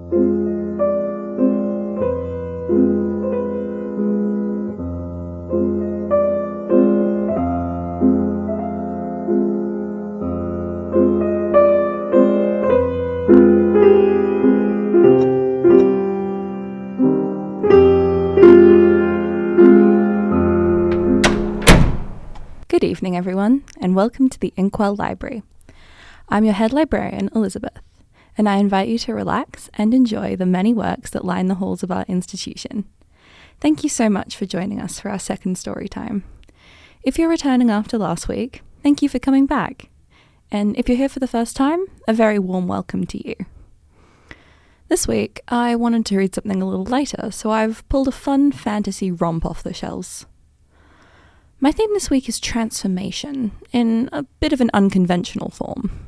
Good evening, everyone, and welcome to the Inkwell Library. I'm your head librarian, Elizabeth, and I invite you to relax and enjoy the many works that line the halls of our institution. Thank you so much for joining us for our second story time. If you're returning after last week, thank you for coming back. And if you're here for the first time, a very warm welcome to you. This week, I wanted to read something a little lighter, so I've pulled a fun fantasy romp off the shelves. My theme this week is transformation, in a bit of an unconventional form.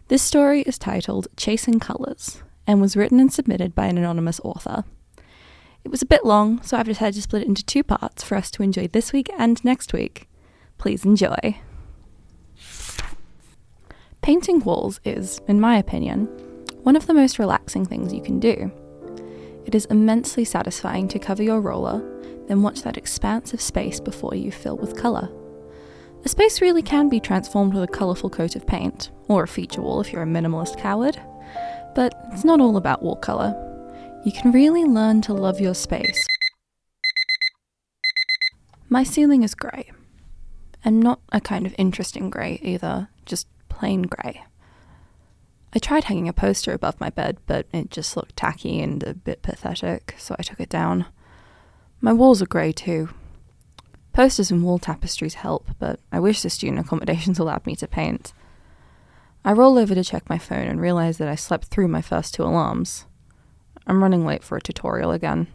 This story is titled Chasing Colours, and was written and submitted by an anonymous author. It was a bit long, so I've decided to split it into two parts for us to enjoy this week and next week. Please enjoy. Painting walls is, in my opinion, one of the most relaxing things you can do. It is immensely satisfying to cover your roller, then watch that expanse of space before you fill with colour. A space really can be transformed with a colourful coat of paint, or a feature wall if you're a minimalist coward. But it's not all about wall colour. You can really learn to love your space. My ceiling is grey, and not a kind of interesting grey either, just plain grey. I tried hanging a poster above my bed, but it just looked tacky and a bit pathetic, so I took it down. My walls are grey too. Posters and wall tapestries help, but I wish the student accommodations allowed me to paint. I roll over to check my phone and realise that I slept through my first two alarms. I'm running late for a tutorial again.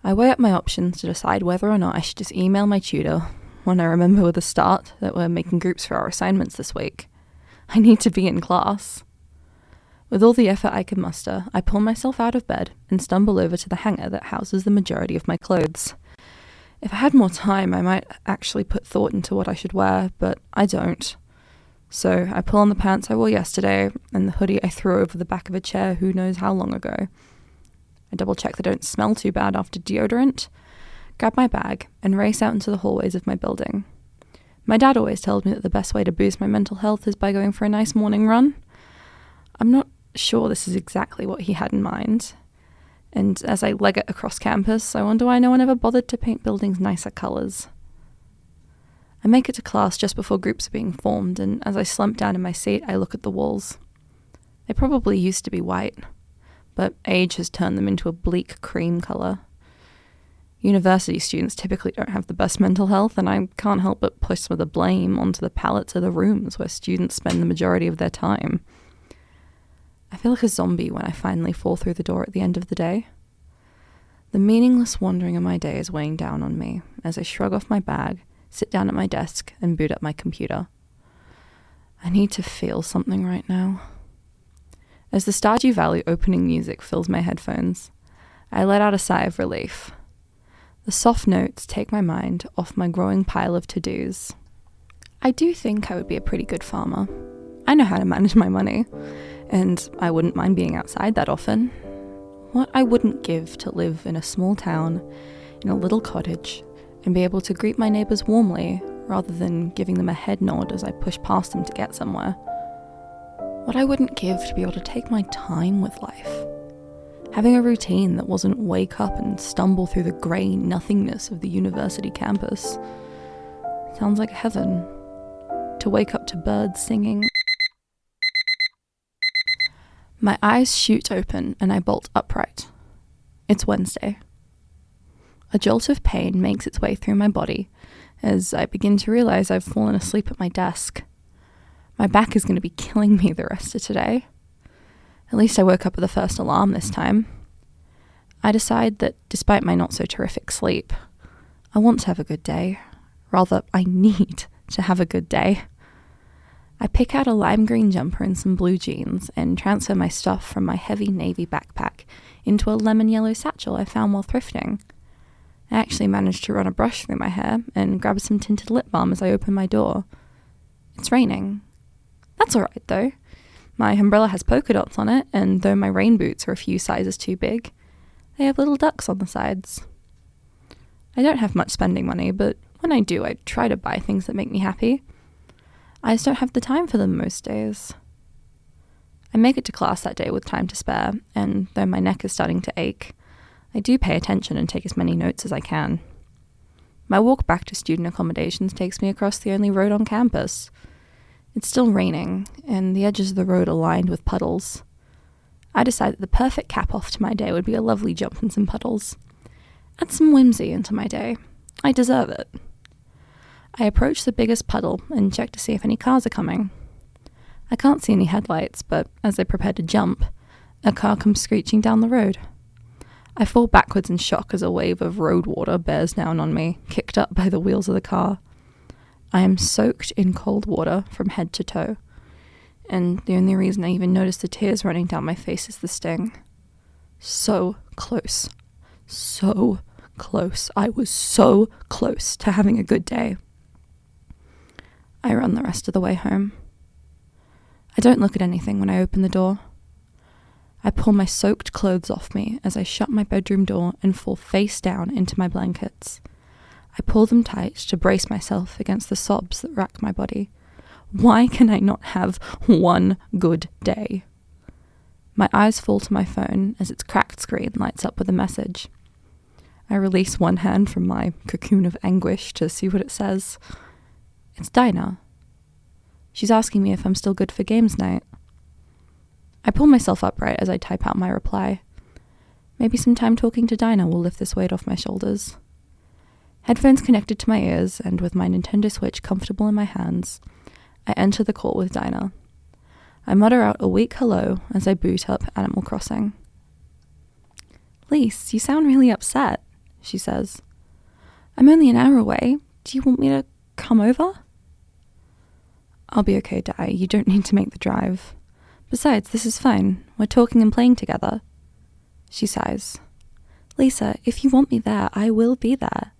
I weigh up my options to decide whether or not I should just email my tutor when I remember with a start that we're making groups for our assignments this week. I need to be in class. With all the effort I can muster, I pull myself out of bed and stumble over to the hanger that houses the majority of my clothes. If I had more time, I might actually put thought into what I should wear, but I don't. So I pull on the pants I wore yesterday and the hoodie I threw over the back of a chair who knows how long ago. I double check they don't smell too bad after deodorant, grab my bag, and race out into the hallways of my building. My dad always tells me that the best way to boost my mental health is by going for a nice morning run. I'm not sure this is exactly what he had in mind, and as I leg it across campus, I wonder why no one ever bothered to paint buildings nicer colours. I make it to class just before groups are being formed, and as I slump down in my seat, I look at the walls. They probably used to be white, but age has turned them into a bleak cream colour. University students typically don't have the best mental health, and I can't help but push some of the blame onto the palettes of the rooms where students spend the majority of their time. I feel like a zombie when I finally fall through the door at the end of the day. The meaningless wandering of my day is weighing down on me as I shrug off my bag, sit down at my desk, and boot up my computer. I need to feel something right now. As the Stardew Valley opening music fills my headphones, I let out a sigh of relief. The soft notes take my mind off my growing pile of to-dos. I do think I would be a pretty good farmer. I know how to manage my money, and I wouldn't mind being outside that often. What I wouldn't give to live in a small town, in a little cottage, and be able to greet my neighbours warmly, rather than giving them a head nod as I push past them to get somewhere. What I wouldn't give to be able to take my time with life. Having a routine that wasn't wake up and stumble through the grey nothingness of the university campus. Sounds like heaven. To wake up to birds singing. My eyes shoot open and I bolt upright. It's Wednesday. A jolt of pain makes its way through my body as I begin to realise I've fallen asleep at my desk. My back is going to be killing me the rest of today. At least I woke up at the first alarm this time. I decide that despite my not so terrific sleep, I want to have a good day. Rather, I need to have a good day. I pick out a lime green jumper and some blue jeans and transfer my stuff from my heavy navy backpack into a lemon yellow satchel I found while thrifting. I actually managed to run a brush through my hair and grab some tinted lip balm as I open my door. It's raining. That's alright though. My umbrella has polka dots on it, and though my rain boots are a few sizes too big, they have little ducks on the sides. I don't have much spending money, but when I do, I try to buy things that make me happy. I just don't have the time for them most days. I make it to class that day with time to spare, and though my neck is starting to ache, I do pay attention and take as many notes as I can. My walk back to student accommodations takes me across the only road on campus. It's still raining, and the edges of the road are lined with puddles. I decide that the perfect cap-off to my day would be a lovely jump in some puddles. Add some whimsy into my day. I deserve it. I approach the biggest puddle and check to see if any cars are coming. I can't see any headlights, but as I prepare to jump, a car comes screeching down the road. I fall backwards in shock as a wave of road water bears down on me, kicked up by the wheels of the car. I am soaked in cold water from head to toe, and the only reason I even notice the tears running down my face is the sting. So close. So close. I was so close to having a good day. I run the rest of the way home. I don't look at anything when I open the door. I pull my soaked clothes off me as I shut my bedroom door and fall face down into my blankets. I pull them tight to brace myself against the sobs that rack my body. Why can I not have one good day? My eyes fall to my phone as its cracked screen lights up with a message. I release one hand from my cocoon of anguish to see what it says. It's Dinah. She's asking me if I'm still good for games night. I pull myself upright as I type out my reply. Maybe some time talking to Dinah will lift this weight off my shoulders. Headphones connected to my ears, and with my Nintendo Switch comfortable in my hands, I enter the call with Dinah. I mutter out a weak hello as I boot up Animal Crossing. Lise, you sound really upset, she says. I'm only an hour away. Do you want me to come over? I'll be okay, Di. You don't need to make the drive. Besides, this is fine. We're talking and playing together. She sighs. Lisa, if you want me there, I will be there.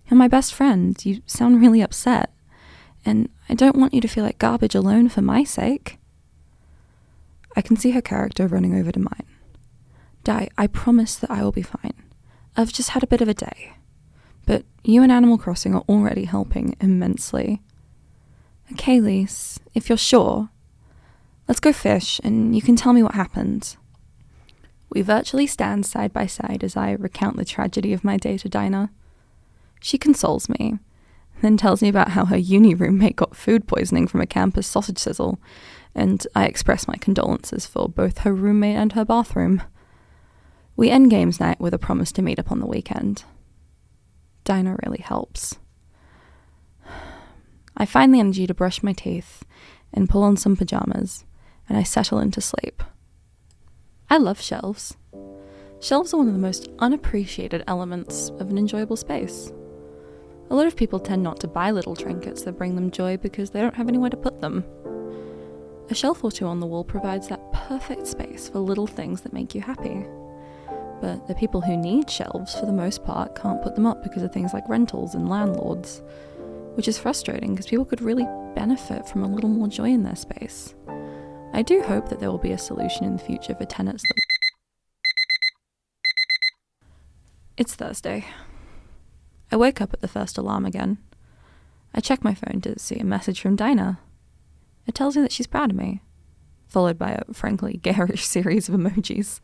You're my best friend. You sound really upset. And I don't want you to feel like garbage alone for my sake. I can see her character running over to mine. Di, I promise that I will be fine. I've just had a bit of a day. But you and Animal Crossing are already helping immensely. Okay, Lise, if you're sure. Let's go fish, and you can tell me what happened. We virtually stand side by side as I recount the tragedy of my day to Dinah. She consoles me, then tells me about how her uni roommate got food poisoning from a campus sausage sizzle, and I express my condolences for both her roommate and her bathroom. We end games night with a promise to meet up on the weekend. Dinah really helps. I find the energy to brush my teeth and pull on some pajamas, and I settle into sleep. I love shelves. Shelves are one of the most unappreciated elements of an enjoyable space. A lot of people tend not to buy little trinkets that bring them joy because they don't have anywhere to put them. A shelf or two on the wall provides that perfect space for little things that make you happy. But the people who need shelves, for the most part, can't put them up because of things like rentals and landlords, which is frustrating because people could really benefit from a little more joy in their space. I do hope that there will be a solution in the future for tenants that... It's Thursday. I wake up at the first alarm again. I check my phone to see a message from Dinah. It tells me that she's proud of me, followed by a frankly garish series of emojis.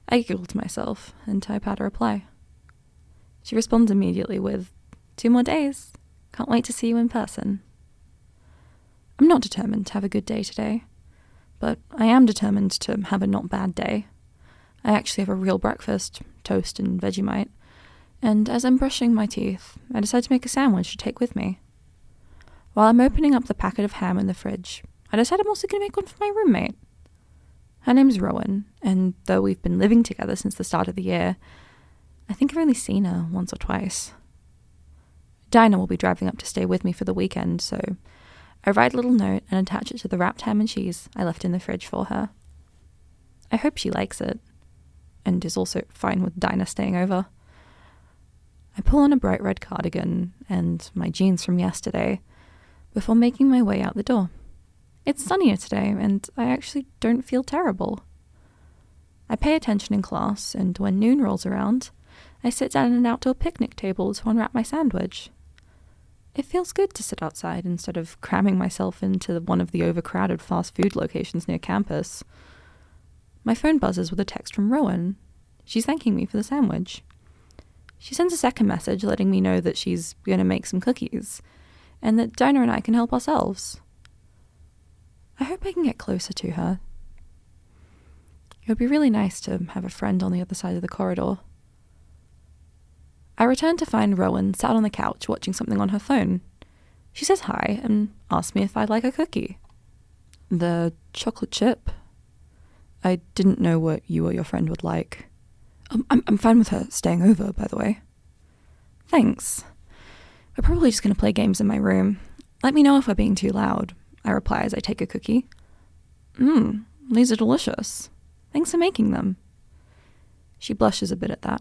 I giggle to myself and type out a reply. She responds immediately with, 2 more days. Can't wait to see you in person. I'm not determined to have a good day today, but I am determined to have a not bad day. I actually have a real breakfast, toast and Vegemite, and as I'm brushing my teeth, I decide to make a sandwich to take with me. While I'm opening up the packet of ham in the fridge, I decide I'm also going to make one for my roommate. Her name's Rowan, and though we've been living together since the start of the year, I think I've only seen her once or twice. Dinah will be driving up to stay with me for the weekend, so I write a little note and attach it to the wrapped ham and cheese I left in the fridge for her. I hope she likes it, and is also fine with Dinah staying over. I pull on a bright red cardigan and my jeans from yesterday before making my way out the door. It's sunnier today, and I actually don't feel terrible. I pay attention in class, and when noon rolls around, I sit down at an outdoor picnic table to unwrap my sandwich. It feels good to sit outside instead of cramming myself into one of the overcrowded fast food locations near campus. My phone buzzes with a text from Rowan. She's thanking me for the sandwich. She sends a second message letting me know that she's going to make some cookies, and that Dinah and I can help ourselves. I hope I can get closer to her. It would be really nice to have a friend on the other side of the corridor. I return to find Rowan sat on the couch watching something on her phone. She says hi and asks me if I'd like a cookie. The chocolate chip? I didn't know what you or your friend would like. I'm fine with her staying over, by the way. Thanks. We're probably just going to play games in my room. Let me know if we're being too loud, I reply as I take a cookie. These are delicious. Thanks for making them. She blushes a bit at that.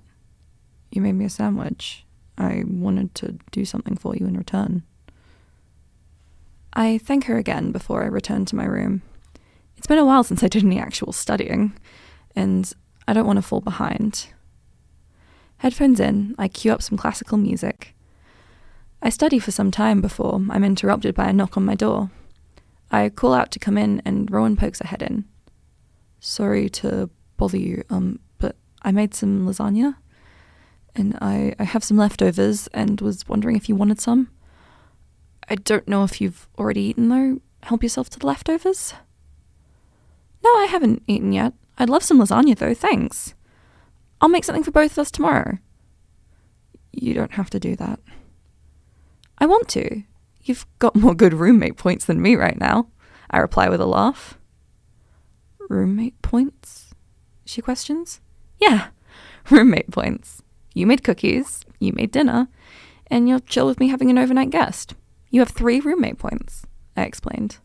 You made me a sandwich. I wanted to do something for you in return. I thank her again before I return to my room. It's been a while since I did any actual studying, and I don't want to fall behind. Headphones in, I cue up some classical music. I study for some time before I'm interrupted by a knock on my door. I call out to come in, and Rowan pokes her head in. Sorry to bother you, but I made some lasagna, and I have some leftovers and was wondering if you wanted some. I don't know if you've already eaten, though. Help yourself to the leftovers? No, I haven't eaten yet. I'd love some lasagna, though, thanks. I'll make something for both of us tomorrow. You don't have to do that. I want to. You've got more good roommate points than me right now, I reply with a laugh. Roommate points? She questions. Yeah, roommate points. You made cookies, you made dinner, and you're chill with me having an overnight guest. You have 3 roommate points, I explained.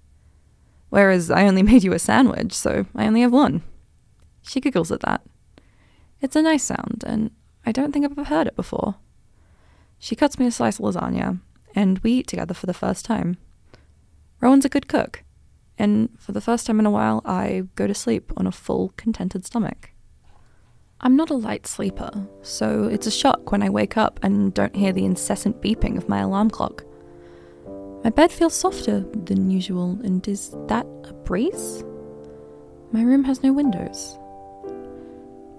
Whereas I only made you a sandwich, so I only have 1. She giggles at that. It's a nice sound, and I don't think I've ever heard it before. She cuts me a slice of lasagna, and we eat together for the first time. Rowan's a good cook, and for the first time in a while, I go to sleep on a full, contented stomach. I'm not a light sleeper, so it's a shock when I wake up and don't hear the incessant beeping of my alarm clock. My bed feels softer than usual, and is that a breeze? My room has no windows.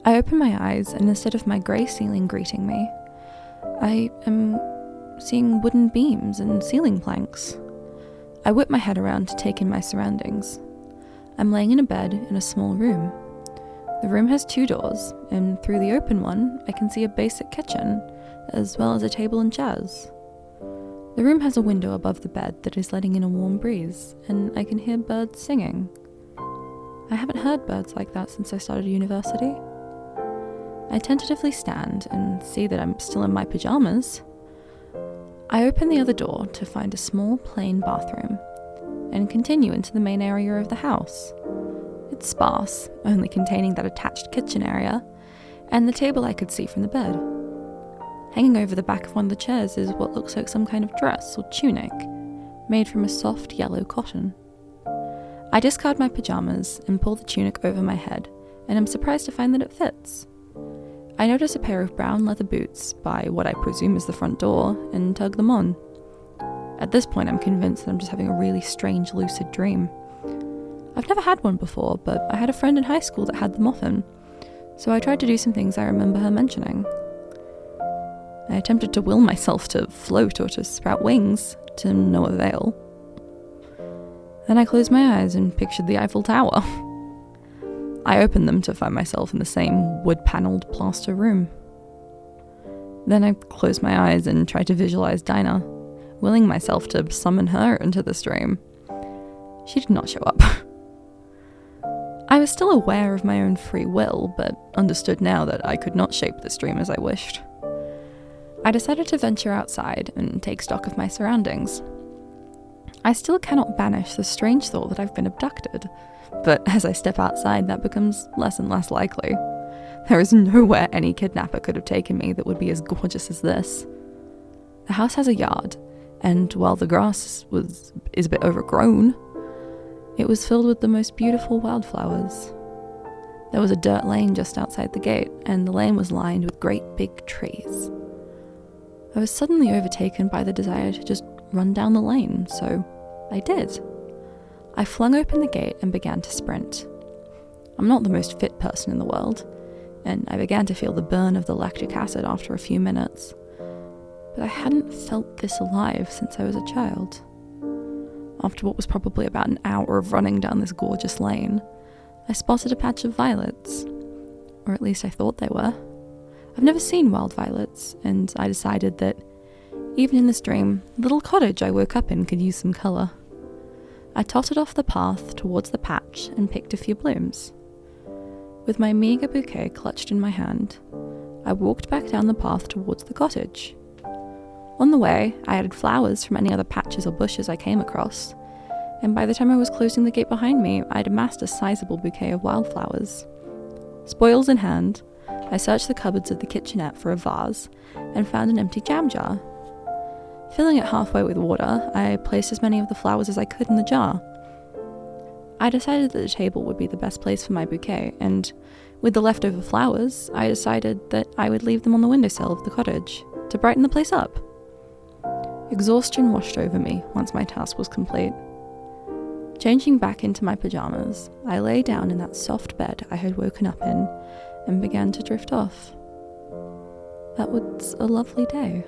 I open my eyes, and instead of my grey ceiling greeting me, I am seeing wooden beams and ceiling planks. I whip my head around to take in my surroundings. I'm laying in a bed in a small room. The room has 2 doors, and through the open one, I can see a basic kitchen, as well as a table and chairs. The room has a window above the bed that is letting in a warm breeze, and I can hear birds singing. I haven't heard birds like that since I started university. I tentatively stand and see that I'm still in my pajamas. I open the other door to find a small, plain bathroom, and continue into the main area of the house. It's sparse, only containing that attached kitchen area, and the table I could see from the bed. Hanging over the back of one of the chairs is what looks like some kind of dress or tunic, made from a soft yellow cotton. I discard my pajamas and pull the tunic over my head, and am surprised to find that it fits. I notice a pair of brown leather boots by what I presume is the front door, and tug them on. At this point, I'm convinced that I'm just having a really strange lucid dream. I've never had one before, but I had a friend in high school that had them often, so I tried to do some things I remember her mentioning. I attempted to will myself to float or to sprout wings, to no avail. Then I closed my eyes and pictured the Eiffel Tower. I opened them to find myself in the same wood-panelled plaster room. Then I closed my eyes and tried to visualize Dinah, willing myself to summon her into this dream. She did not show up. I was still aware of my own free will, but understood now that I could not shape this dream as I wished. I decided to venture outside and take stock of my surroundings. I still cannot banish the strange thought that I've been abducted, but as I step outside, that becomes less and less likely. There is nowhere any kidnapper could have taken me that would be as gorgeous as this. The house has a yard, and while the grass is a bit overgrown, It was filled with the most beautiful wildflowers. There was a dirt lane just outside the gate, and the lane was lined with great big trees. I was suddenly overtaken by the desire to just run down the lane, so I did. I flung open the gate and began to sprint. I'm not the most fit person in the world, and I began to feel the burn of the lactic acid after a few minutes. But I hadn't felt this alive since I was a child. After what was probably about an hour of running down this gorgeous lane, I spotted a patch of violets, or at least I thought they were. I've never seen wild violets, and I decided that, even in this dream, the little cottage I woke up in could use some colour. I tottered off the path towards the patch and picked a few blooms. With my meagre bouquet clutched in my hand, I walked back down the path towards the cottage. On the way, I added flowers from any other patches or bushes I came across, and by the time I was closing the gate behind me, I'd amassed a sizable bouquet of wildflowers. Spoils in hand, I searched the cupboards of the kitchenette for a vase and found an empty jam jar. Filling it halfway with water, I placed as many of the flowers as I could in the jar. I decided that the table would be the best place for my bouquet, and with the leftover flowers, I decided that I would leave them on the windowsill of the cottage to brighten the place up. Exhaustion washed over me once my task was complete. Changing back into my pajamas, I lay down in that soft bed I had woken up in and began to drift off. That was a lovely day.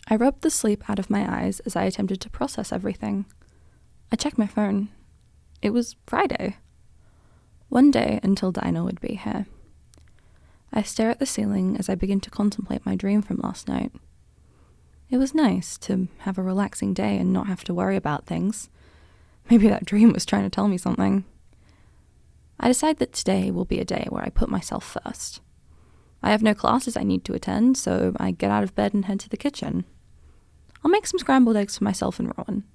I rubbed the sleep out of my eyes as I attempted to process everything. I checked my phone. It was Friday. One day until Dinah would be here. I stare at the ceiling as I begin to contemplate my dream from last night. It was nice to have a relaxing day and not have to worry about things. Maybe that dream was trying to tell me something. I decide that today will be a day where I put myself first. I have no classes I need to attend, so I get out of bed and head to the kitchen. I'll make some scrambled eggs for myself and Rowan.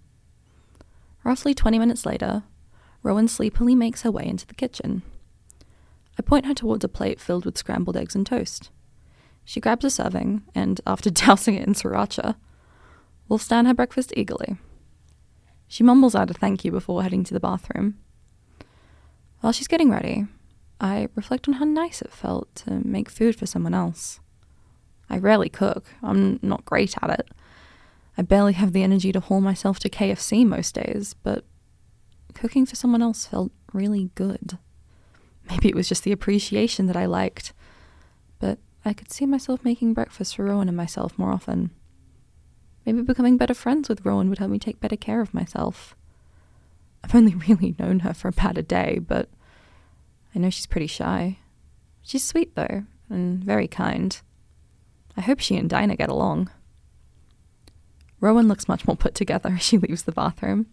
Roughly 20 minutes later, Rowan sleepily makes her way into the kitchen. I point her towards a plate filled with scrambled eggs and toast. She grabs a serving, and after dousing it in sriracha, wolfs down her breakfast eagerly. She mumbles out a thank you before heading to the bathroom. While she's getting ready, I reflect on how nice it felt to make food for someone else. I rarely cook. I'm not great at it. I barely have the energy to haul myself to KFC most days, but cooking for someone else felt really good. Maybe it was just the appreciation that I liked, but I could see myself making breakfast for Rowan and myself more often. Maybe becoming better friends with Rowan would help me take better care of myself. I've only really known her for about a day, but I know she's pretty shy. She's sweet, though, and very kind. I hope she and Dinah get along. Rowan looks much more put together as she leaves the bathroom.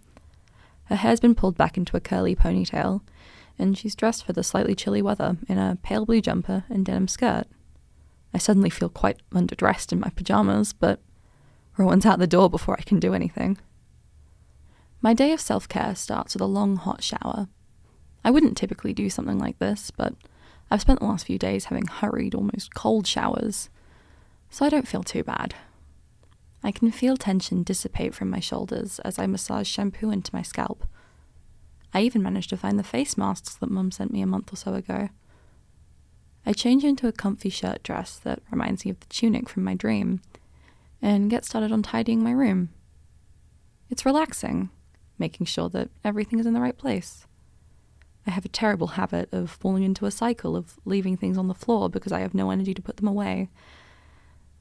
Her hair's been pulled back into a curly ponytail, and she's dressed for the slightly chilly weather in a pale blue jumper and denim skirt. I suddenly feel quite underdressed in my pajamas, but Rowan's out the door before I can do anything. My day of self-care starts with a long hot shower. I wouldn't typically do something like this, but I've spent the last few days having hurried, almost cold showers, so I don't feel too bad. I can feel tension dissipate from my shoulders as I massage shampoo into my scalp. I even managed to find the face masks that Mum sent me a month or so ago. I change into a comfy shirt dress that reminds me of the tunic from my dream, and get started on tidying my room. It's relaxing, making sure that everything is in the right place. I have a terrible habit of falling into a cycle of leaving things on the floor because I have no energy to put them away.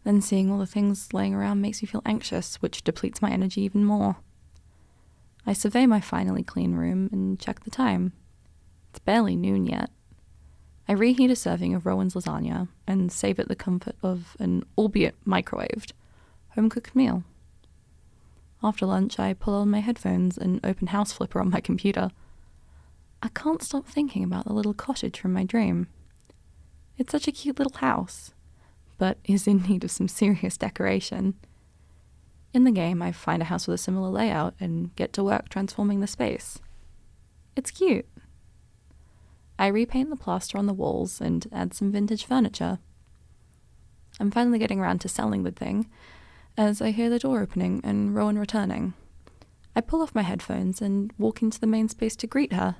Then seeing all the things laying around makes me feel anxious, which depletes my energy even more. I survey my finally clean room and check the time. It's barely noon yet. I reheat a serving of Rowan's lasagna and save it the comfort of an, albeit microwaved, home-cooked meal. After lunch, I pull on my headphones and open House Flipper on my computer. I can't stop thinking about the little cottage from my dream. It's such a cute little house, but is in need of some serious decoration. In the game, I find a house with a similar layout and get to work transforming the space. It's cute. I repaint the plaster on the walls and add some vintage furniture. I'm finally getting around to selling the thing, as I hear the door opening and Rowan returning. I pull off my headphones and walk into the main space to greet her.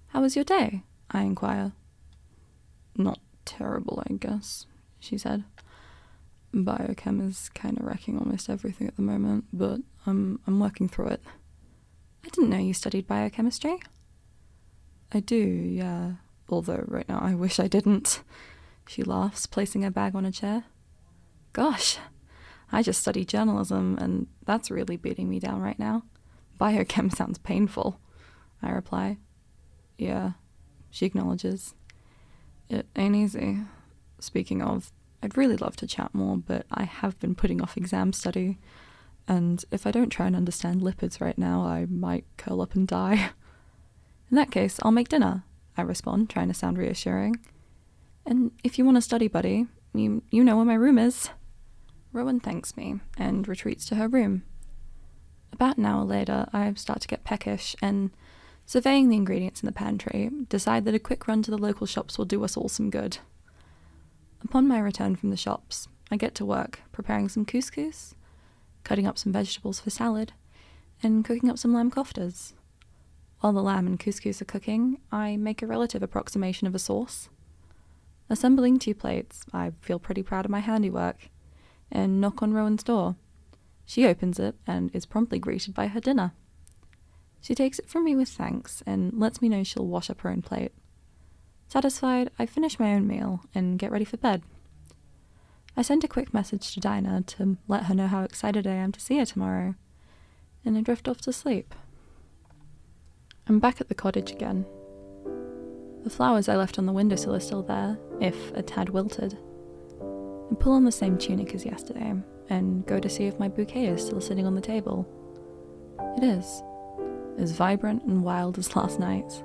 "How was your day?" I inquire. "Not terrible, I guess," she said. "Biochem is kind of wrecking almost everything at the moment, but I'm working through it." "I didn't know you studied biochemistry." "I do, yeah. Although right now I wish I didn't." She laughs, placing her bag on a chair. "Gosh, I just study journalism, and that's really beating me down right now. Biochem sounds painful," I reply. "Yeah," she acknowledges. "It ain't easy. Speaking of, I'd really love to chat more, but I have been putting off exam study, and if I don't try and understand lipids right now, I might curl up and die." "In that case, I'll make dinner," I respond, trying to sound reassuring. "And if you want to study, buddy, you know where my room is." Rowan thanks me and retreats to her room. About an hour later, I start to get peckish and, surveying the ingredients in the pantry, decide that a quick run to the local shops will do us all some good. Upon my return from the shops, I get to work preparing some couscous, cutting up some vegetables for salad, and cooking up some lamb koftas. While the lamb and couscous are cooking, I make a relative approximation of a sauce. Assembling 2 plates, I feel pretty proud of my handiwork, and knock on Rowan's door. She opens it and is promptly greeted by her dinner. She takes it from me with thanks and lets me know she'll wash up her own plate. Satisfied, I finish my own meal and get ready for bed. I send a quick message to Dinah to let her know how excited I am to see her tomorrow, and I drift off to sleep. I'm back at the cottage again. The flowers I left on the windowsill are still there, if a tad wilted. I pull on the same tunic as yesterday and go to see if my bouquet is still sitting on the table. It is, as vibrant and wild as last night.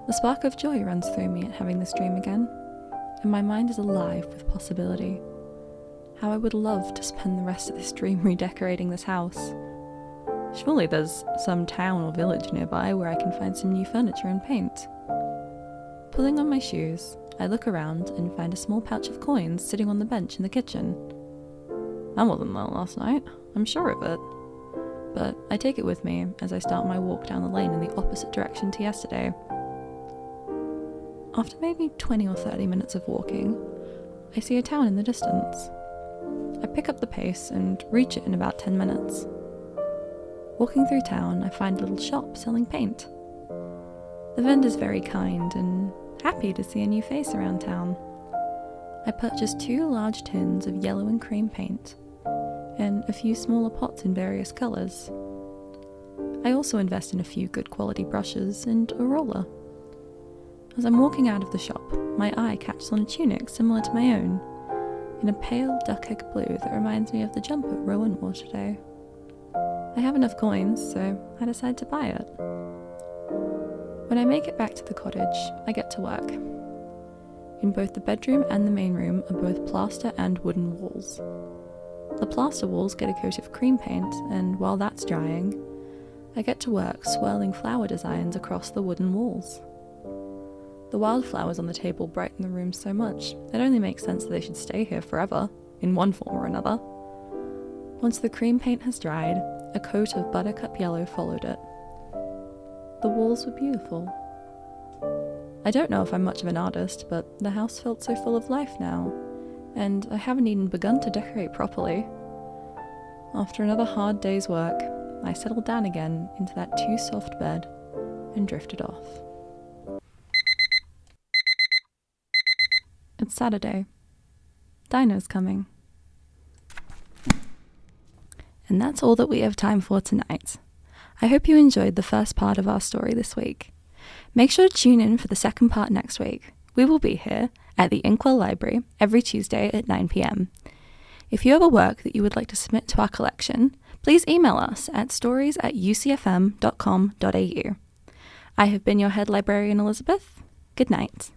The spark of joy runs through me at having this dream again, and my mind is alive with possibility. How I would love to spend the rest of this dream redecorating this house. Surely there's some town or village nearby where I can find some new furniture and paint. Pulling on my shoes, I look around and find a small pouch of coins sitting on the bench in the kitchen. That wasn't there last night, I'm sure of it. But I take it with me as I start my walk down the lane in the opposite direction to yesterday. After maybe 20 or 30 minutes of walking, I see a town in the distance. I pick up the pace and reach it in about 10 minutes. Walking through town, I find a little shop selling paint. The vendor's very kind and happy to see a new face around town. I purchased 2 large tins of yellow and cream paint, and a few smaller pots in various colours. I also invest in a few good quality brushes and a roller. As I'm walking out of the shop, my eye catches on a tunic similar to my own, in a pale duck egg blue that reminds me of the jumper Rowan wore today. I have enough coins, so I decide to buy it. When I make it back to the cottage, I get to work. In both the bedroom and the main room are both plaster and wooden walls. The plaster walls get a coat of cream paint, and while that's drying, I get to work swirling flower designs across the wooden walls. The wildflowers on the table brighten the room so much, it only makes sense that they should stay here forever, in one form or another. Once the cream paint has dried, a coat of buttercup yellow followed it. The walls were beautiful. I don't know if I'm much of an artist, but the house felt so full of life now, and I haven't even begun to decorate properly. After another hard day's work, I settled down again into that too soft bed and drifted off. It's Saturday. Dinah's coming. And that's all that we have time for tonight. I hope you enjoyed the first part of our story this week. Make sure to tune in for the second part next week. We will be here at the Inkwell Library every Tuesday at 9 p.m. If you have a work that you would like to submit to our collection, please email us at stories@ucfm.com.au. I have been your head librarian, Elizabeth. Good night.